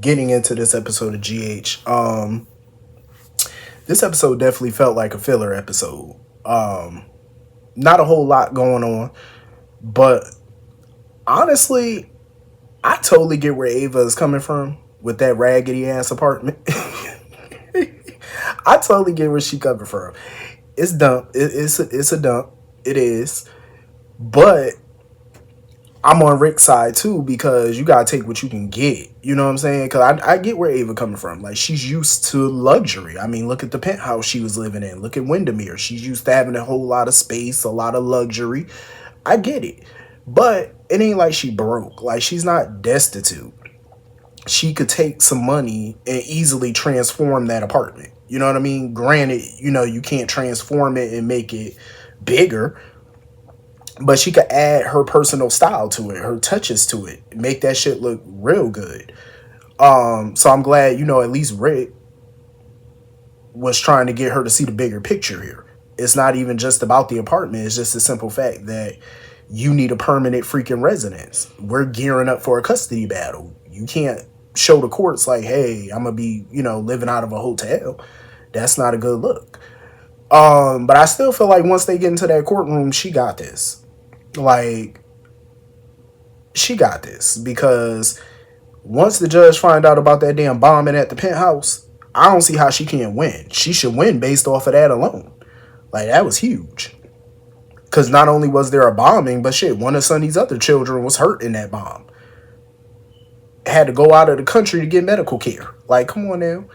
getting into this episode of GH. This episode definitely felt like a filler episode. Not a whole lot going on, but honestly, I totally get where Ava is coming from with that raggedy ass apartment. I totally get where she coming from. It's dump. It's a dump. It is, but I'm on Rick's side too because you gotta take what you can get. You know what I'm saying? Because I get where Ava coming from. Like she's used to luxury. I mean, look at the penthouse she was living in. Look at Windermere. She's used to having a whole lot of space, a lot of luxury. I get it, but it ain't like she broke. Like she's not destitute. She could take some money and easily transform that apartment. You know what I mean? Granted, you can't transform it and make it bigger, but she could add her personal style to it, her touches to it, make that shit look real good. So I'm glad, at least Rick was trying to get her to see the bigger picture here. It's not even just about the apartment. It's just the simple fact that you need a permanent freaking residence. We're gearing up for a custody battle. You can't show the courts like, hey, I'm going to be, living out of a hotel. That's not a good look. But I still feel like once they get into that courtroom, she got this. Like, she got this because once the judge find out about that damn bombing at the penthouse, I don't see how she can't win. She should win based off of that alone. Like, that was huge. Because not only was there a bombing, but shit, one of Sonny's other children was hurt in that bomb. Had to go out of the country to get medical care. Like, come on now.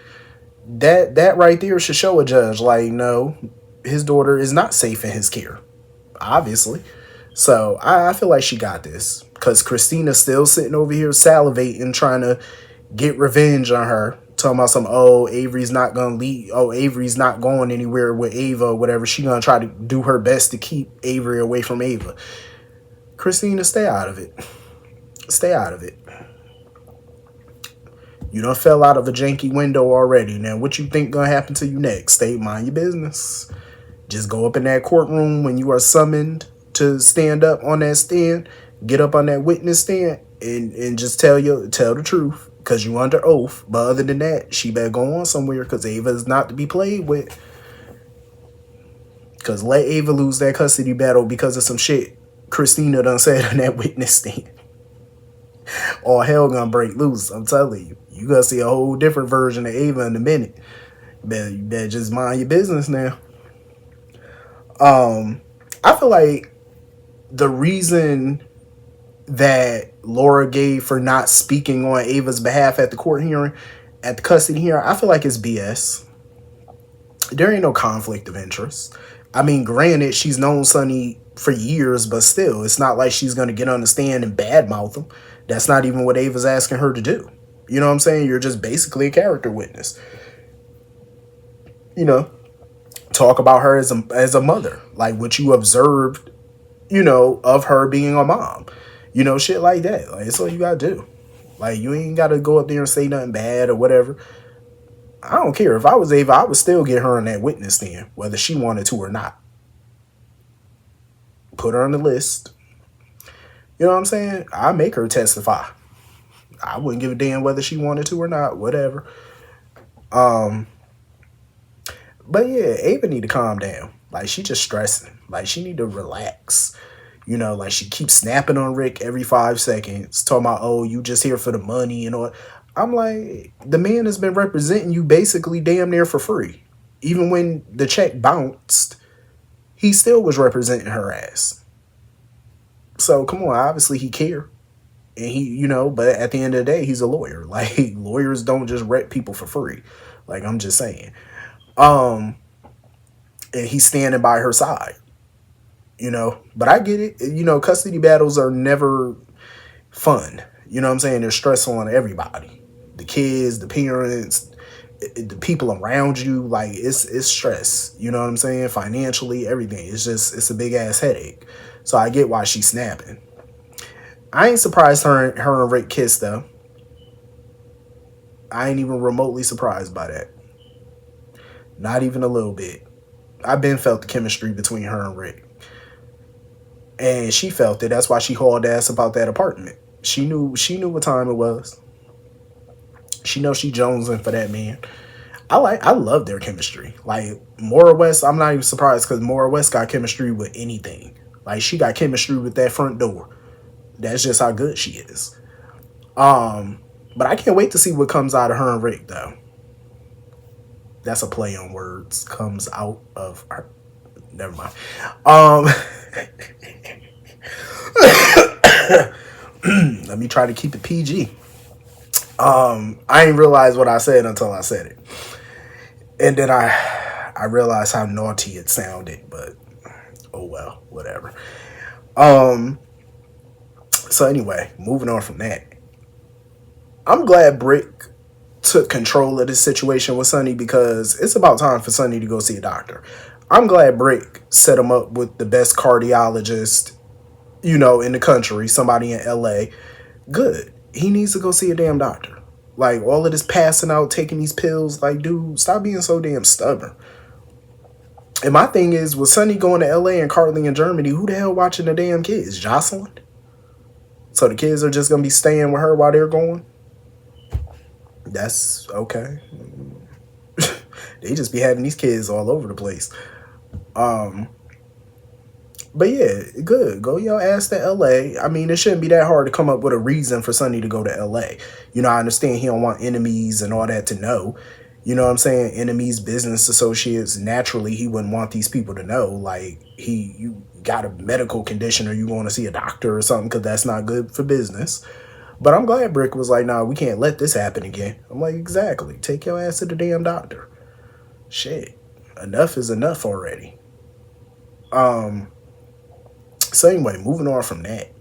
That right there should show a judge, like, no, his daughter is not safe in his care. Obviously. So, I feel like she got this. Because Christina's still sitting over here salivating, trying to get revenge on her. Talking about some, Avery's not going to leave. Avery's not going anywhere with Ava or whatever. She going to try to do her best to keep Avery away from Ava. Christina, stay out of it. Stay out of it. You done fell out of a janky window already. Now, what you think going to happen to you next? Stay, mind your business. Just go up in that courtroom when you are summoned to stand up on that stand. Get up on that witness stand and just tell the truth. Because you under oath. But other than that, she better go on somewhere because Ava is not to be played with. Because let Ava lose that custody battle because of some shit Christina done said on that witness stand. All hell gonna break loose. I'm telling you. You gonna see a whole different version of Ava in a minute. You better just mind your business now. I feel like the reason that Laura gave for not speaking on Ava's behalf at the court hearing, at the custody hearing, I feel like it's BS. There ain't no conflict of interest. I mean, granted, she's known Sonny for years, but still, it's not like she's going to get on the stand and badmouth him. That's not even what Ava's asking her to do. You know what I'm saying? You're just basically a character witness. Talk about her as a mother. Like what you observed, of her being a mom. Shit like that. Like, that's all you gotta do. Like, you ain't gotta go up there and say nothing bad or whatever. I don't care. If I was Ava, I would still get her on that witness stand, whether she wanted to or not. Put her on the list. You know what I'm saying? I make her testify. I wouldn't give a damn whether she wanted to or not. Whatever. But yeah, Ava need to calm down. Like, she just stressing. Like, she need to relax. Like she keeps snapping on Rick every 5 seconds, talking about, you just here for the money and all. I'm like, the man has been representing you basically damn near for free. Even when the check bounced, he still was representing her ass. So come on, obviously he cared. And he, but at the end of the day, he's a lawyer. Like, lawyers don't just rep people for free. Like, I'm just saying. And he's standing by her side. But I get it. Custody battles are never fun. You know what I'm saying? They're stressful on everybody. The kids, the parents, the people around you. Like, it's stress. You know what I'm saying? Financially, everything. It's a big ass headache. So I get why she's snapping. I ain't surprised her and Rick kissed though. I ain't even remotely surprised by that. Not even a little bit. I've been felt the chemistry between her and Rick. And she felt it. That's why she hauled ass about that apartment. She knew what time it was. She knows she jonesing for that man. I love their chemistry. Like Maura West, I'm not even surprised because Maura West got chemistry with anything. Like she got chemistry with that front door. That's just how good she is. But I can't wait to see what comes out of her and Rick though. That's a play on words. Comes out of her. Never mind. Let me try to keep it PG. I didn't realize what I said until I said it. And then I realized how naughty it sounded, but oh well, whatever. So anyway, moving on from that. I'm glad Brick took control of this situation with Sonny because it's about time for Sonny to go see a doctor. I'm glad Brick set him up with the best cardiologist, in the country, somebody in LA. Good. He needs to go see a damn doctor. Like, all of this passing out, taking these pills, like, dude, stop being so damn stubborn. And my thing is, with Sonny going to LA and Carly in Germany, who the hell watching the damn kids? Josslyn? So the kids are just going to be staying with her while they're going? That's okay. They just be having these kids all over the place. But yeah, good. Go your ass to LA. I mean, it shouldn't be that hard to come up with a reason for Sonny to go to LA. I understand he don't want enemies and all that to know. You know what I'm saying? Enemies, business associates. Naturally, he wouldn't want these people to know. Like, you got a medical condition or you want to see a doctor or something because that's not good for business. But I'm glad Brick was like, nah, we can't let this happen again. I'm like, exactly. Take your ass to the damn doctor. Shit. Enough is enough already. So anyway, moving on from that.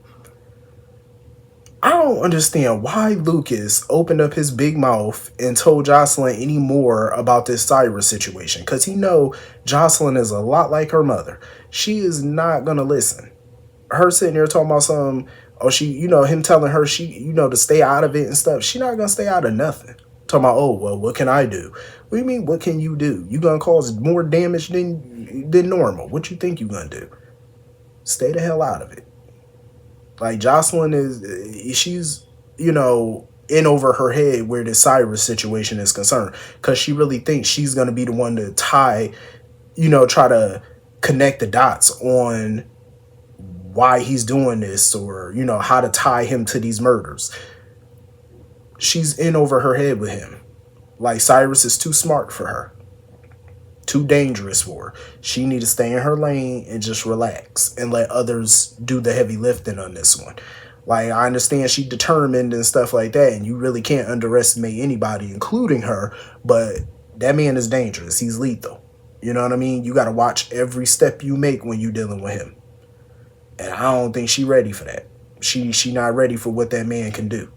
I don't understand why Lucas opened up his big mouth and told Josslyn any more about this Cyrus situation. Because he know Josslyn is a lot like her mother. She is not going to listen. Her sitting there talking about some, him telling her to stay out of it and stuff. She not going to stay out of nothing. Talking about, oh, well, what can I do? What do you mean, what can you do? You going to cause more damage than normal. What you think you going to do? Stay the hell out of it. Like, Josslyn she's, in over her head where the Cyrus situation is concerned. Because she really thinks she's going to be the one to try to connect the dots on why he's doing this or, how to tie him to these murders. She's in over her head with him. Like, Cyrus is too smart for her. Too dangerous for her. She need to stay in her lane and just relax and let others do the heavy lifting on this one. Like, I understand she determined and stuff like that, and you really can't underestimate anybody, including her, but that man is dangerous. He's lethal. You know what I mean? You got to watch every step you make when you dealing with him. And I don't think she ready for that. She not ready for what that man can do.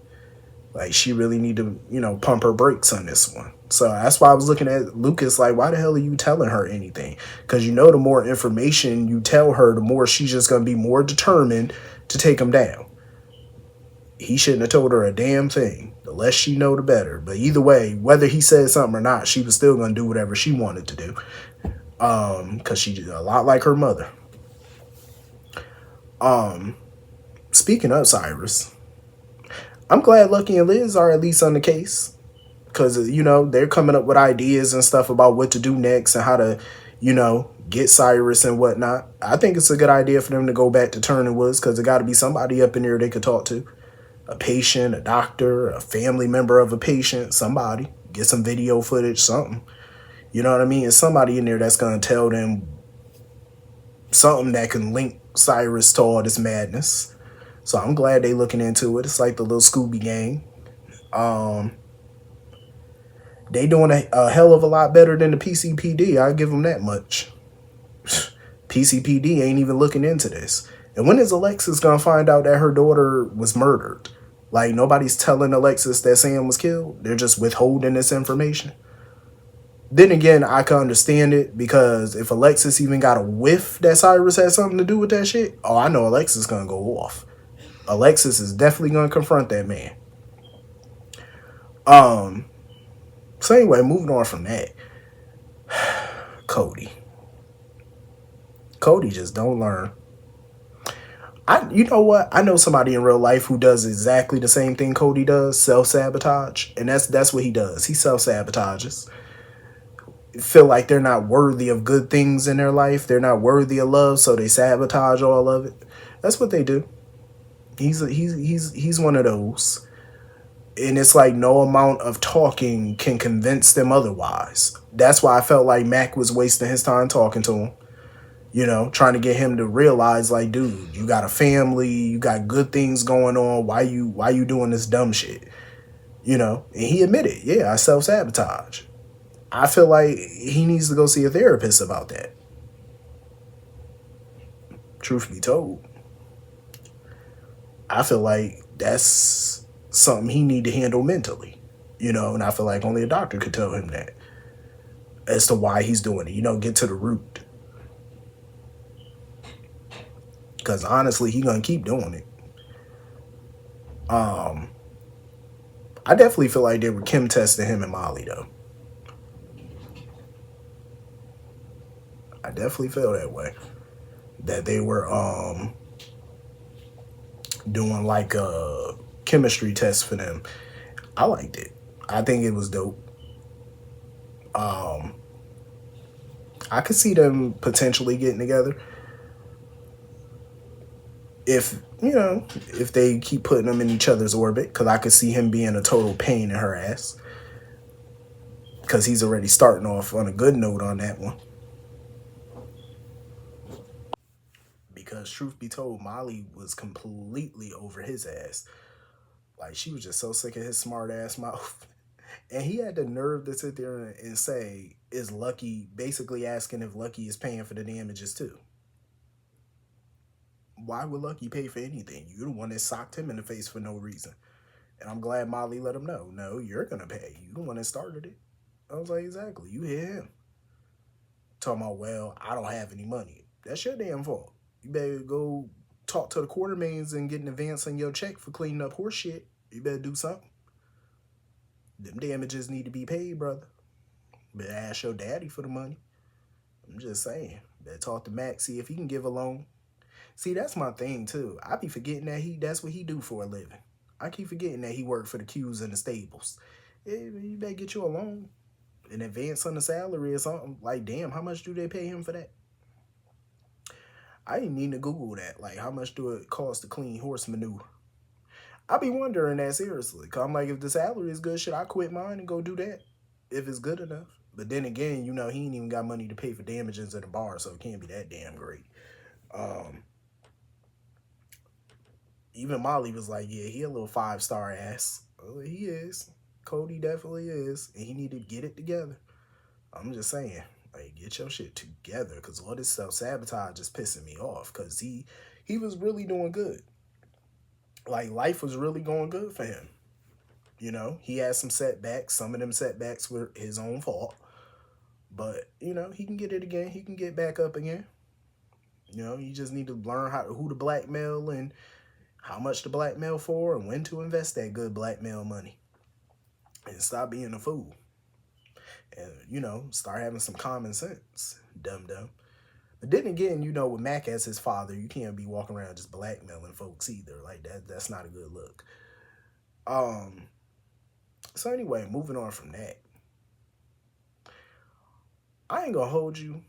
Like, she really need to, pump her brakes on this one. So that's why I was looking at Lucas like, why the hell are you telling her anything? Because the more information you tell her, the more she's just going to be more determined to take him down. He shouldn't have told her a damn thing. The less she know, the better. But either way, whether he said something or not, she was still going to do whatever she wanted to do. Because she's a lot like her mother. Speaking of Cyrus, I'm glad Lucky and Liz are at least on the case. Because, they're coming up with ideas and stuff about what to do next and how to, get Cyrus and whatnot. I think it's a good idea for them to go back to Turning Woods because there got to be somebody up in there they could talk to. A patient, a doctor, a family member of a patient, somebody. Get some video footage, something. You know what I mean? And somebody in there that's going to tell them something that can link Cyrus to all this madness. So I'm glad they looking into it. It's like the little Scooby gang. They doing a hell of a lot better than the PCPD. I'll give them that much. PCPD ain't even looking into this. And when is Alexis going to find out that her daughter was murdered? Like, nobody's telling Alexis that Sam was killed. They're just withholding this information. Then again, I can understand it because if Alexis even got a whiff that Cyrus had something to do with that shit, oh, I know Alexis is going to go off. Alexis is definitely going to confront that man. So anyway, moving on from that. Cody just don't learn. You know what? I know somebody in real life who does exactly the same thing Cody does, self-sabotage. And that's what he does. He self-sabotages. Feel like they're not worthy of good things in their life. They're not worthy of love, so they sabotage all of it. That's what they do. He's one of those. And it's like no amount of talking can convince them otherwise. That's why I felt like Mac was wasting his time talking to him. Trying to get him to realize, like, dude, you got a family, you got good things going on. Why you doing this dumb shit? And he admitted, yeah, I self sabotage. I feel like he needs to go see a therapist about that. Truth be told, I feel like that's something he need to handle mentally. And I feel like only a doctor could tell him that as to why he's doing it. Get to the root. Because honestly, he gonna keep doing it. I definitely feel like they were Kim testing him and Molly though. I definitely feel that way. That they were doing like a chemistry test for them. I liked it. I think it was dope. I could see them potentially getting together if if they keep putting them in each other's orbit. Because I could see him being a total pain in her ass. Because he's already starting off on a good note on that one. Because truth be told, Molly was completely over his ass. Like she was just so sick of his smart ass mouth. And he had the nerve to sit there and say, is Lucky basically asking if Lucky is paying for the damages too? Why would Lucky pay for anything? You're the one that socked him in the face for no reason. And I'm glad Molly let him know. No, you're going to pay. You the one that started it. I was like, exactly. You hit him. Talking about, well, I don't have any money. That's your damn fault. You better go talk to the Quartermains and get an advance on your check for cleaning up horse shit. You better do something. Them damages need to be paid, brother. Better ask your daddy for the money. I'm just saying. Better talk to Max, see if he can give a loan. See, that's my thing too. I be forgetting that that's what he do for a living. I keep forgetting that he worked for the Qs in the stables. You better get you a loan. An advance on the salary or something. Like, damn, how much do they pay him for that? I didn't mean to Google that. Like, how much do it cost to clean horse manure? I be wondering that seriously. Cause I'm like, if the salary is good, should I quit mine and go do that? If it's good enough. But then again, he ain't even got money to pay for damages at the bar, so it can't be that damn great. Even Molly was like, yeah, he a little 5-star ass. Well, he is. Cody definitely is. And he need to get it together. I'm just saying, like, get your shit together. Because all this self-sabotage is pissing me off. Because he was really doing good. Like, life was really going good for him. He had some setbacks. Some of them setbacks were his own fault. But, he can get it again. He can get back up again. You just need to learn who to blackmail and how much to blackmail for and when to invest that good blackmail money. And stop being a fool. And, start having some common sense. Dumb. But then again, with Mac as his father, you can't be walking around just blackmailing folks either. Like, that's not a good look. So anyway, moving on from that. I ain't gonna hold you.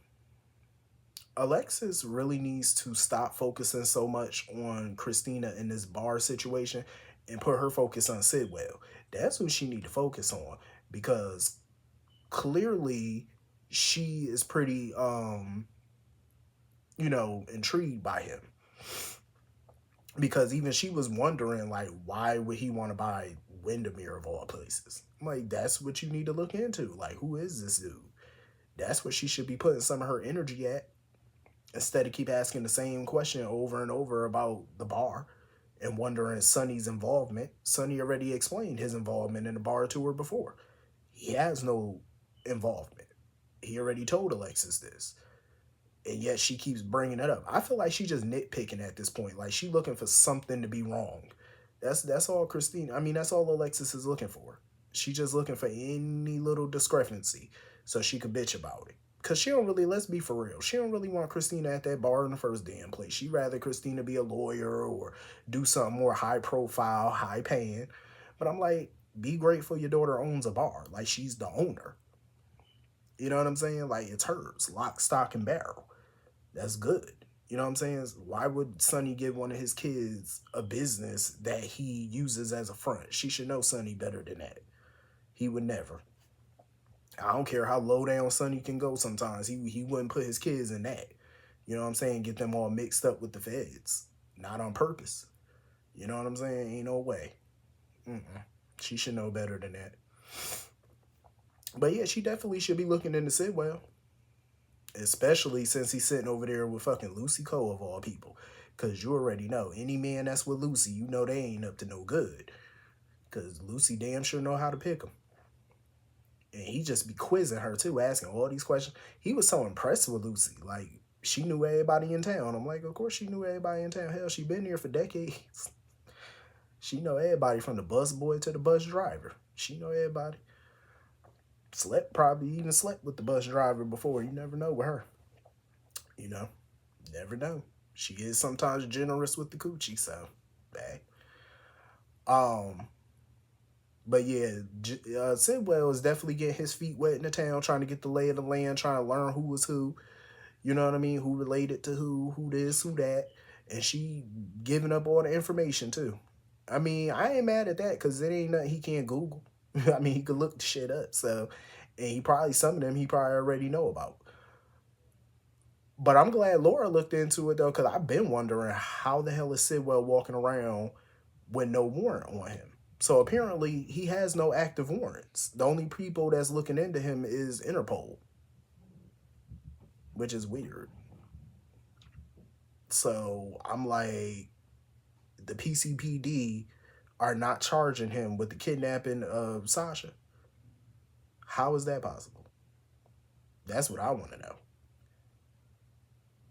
Alexis really needs to stop focusing so much on Christina in this bar situation and put her focus on Sidwell. That's who she need to focus on because clearly she is pretty intrigued by him. Because even she was wondering, like, why would he want to buy Windermere of all places? I'm like, that's what you need to look into. Like, who is this dude? That's what she should be putting some of her energy at. Instead of keep asking the same question over and over about the bar and wondering Sonny's involvement. Sonny already explained his involvement in the bar to her before. He has no involvement. He already told Alexis this. And yet she keeps bringing it up. I feel like she's just nitpicking at this point. Like, she looking for something to be wrong. That's all Christine. I mean, that's all Alexis is looking for. She just looking for any little discrepancy so she could bitch about it. Cause she don't really, let's be for real, she don't really want Christina at that bar in the first damn place. She rather Christina be a lawyer or do something more high profile, high paying. But I'm like, be grateful your daughter owns a bar. Like, she's the owner. You know what I'm saying? Like, it's hers, lock, stock, and barrel. That's good. You know what I'm saying? Why would Sonny give one of his kids a business that he uses as a front? She should know Sonny better than that. He would never. I don't care how low down Sonny can go sometimes. He wouldn't put his kids in that. You know what I'm saying? Get them all mixed up with the feds. Not on purpose. You know what I'm saying? Ain't no way. She should know better than that. But yeah, she definitely should be looking into Sidwell. Especially since he's sitting over there with fucking Lucy Coe of all people. Because you already know, any man that's with Lucy, you know they ain't up to no good. Because Lucy damn sure know how to pick him. And he just be quizzing her too, asking all these questions. He was so impressed with Lucy. Like, she knew everybody in town. I'm like, of course she knew everybody in town. Hell, she been here for decades. She know everybody from the bus boy to the bus driver. She know everybody. Probably even slept with the bus driver before. You never know with her. You know, never know. She is sometimes generous with the coochie, so bad. But yeah, Sidwell is definitely getting his feet wet in the town, trying to get the lay of the land, trying to learn who was who. You know what I mean? Who related to who this, who that. And she giving up all the information too. I mean, I ain't mad at that because it ain't nothing he can't Google. I mean, he could look the shit up. So, and he probably, some of them he probably already know about. But I'm glad Laura looked into it though, because I've been wondering how the hell is Sidwell walking around with no warrant on him. So apparently he has no active warrants. The only people that's looking into him is Interpol, which is weird. So I'm like, the PCPD are not charging him with the kidnapping of Sasha. How is that possible? That's what I want to know.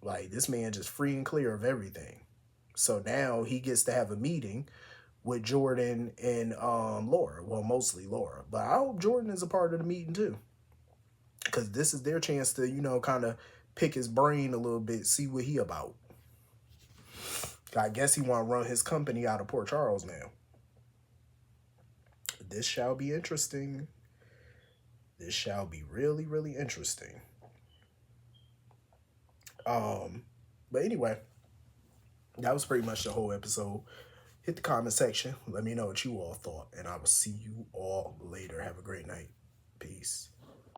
Like, this man just free and clear of everything. So now he gets to have a meeting with Jordan and Laura. Well, mostly Laura. But I hope Jordan is a part of the meeting too. Because this is their chance to, you know, kind of pick his brain a little bit, see what he about. I guess he want to run his company out of Port Charles now. This shall be interesting. This shall be really, really interesting. But anyway, that was pretty much the whole episode. Hit the comment section. Let me know what you all thought. And I will see you all later. Have a great night. Peace.